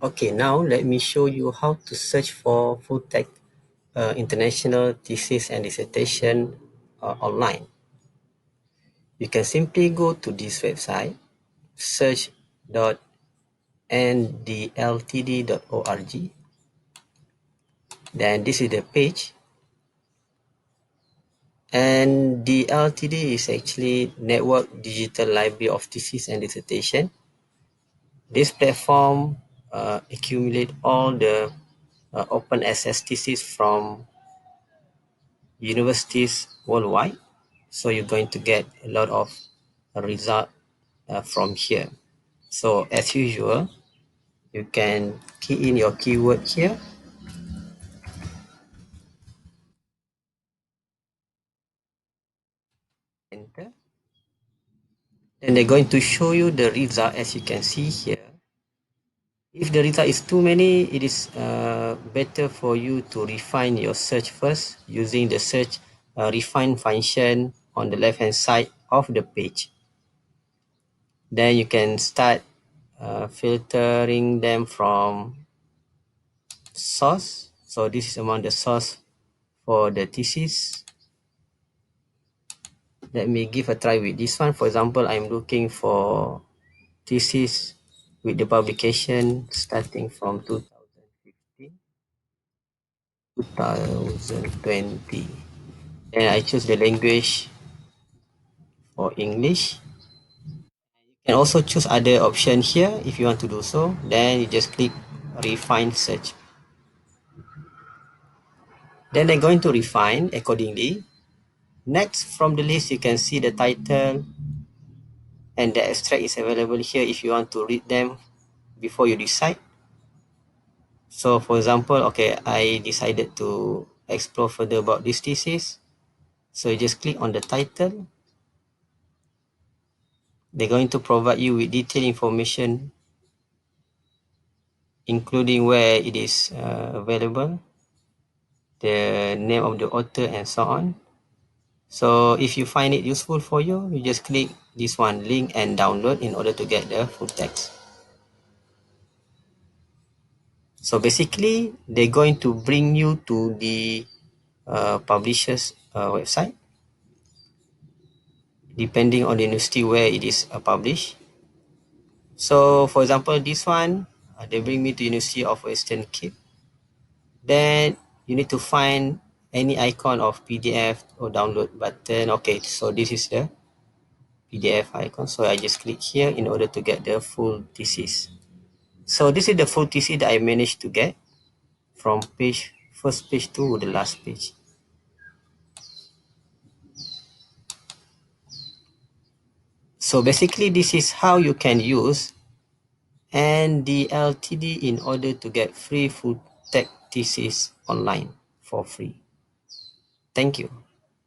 Okay, now let me show you how to search for full text international thesis and dissertation online. You can simply go to this website, search.ndltd.org. Then this is the page. And NDLTD is actually Network Digital Library of Thesis and Dissertation. This platform accumulate all the open access thesis from universities worldwide. So you're going to get a lot of result from here. So as usual, you can key in your keyword here, enter. Then they're going to show you the result as you can see here. If the result is too many, it is better for you to refine your search first using the search refine function on the left hand side of the page. Then you can start filtering them from source. So this is among the source for the thesis. Let me give a try with this one. For example, I'm looking for thesis with the publication starting from 2015 2020. Then I choose the language for English. You can also choose other option here if you want to do so. Then you just click refine search. Then they're going to refine accordingly. Next from the list, you can see the title and the abstract is available here if you want to read them before you decide. So for example, okay, I decided to explore further about this thesis. So you just click on the title. They're going to provide you with detailed information, including where it is available, the name of the author, and so on. So if you find it useful for you, you just click this one, link and download in order to get the full text. So basically, they're going to bring you to the publisher's website, depending on the university where it is published. So for example, this one, they bring me to University of Western Cape. Then you need to find any icon of PDF or download button. Okay, so this is the PDF icon. So I just click here in order to get the full thesis. So this is the full thesis that I managed to get from first page to the last page. So basically, this is how you can use NDLTD in order to get free full text thesis online for free. Thank you.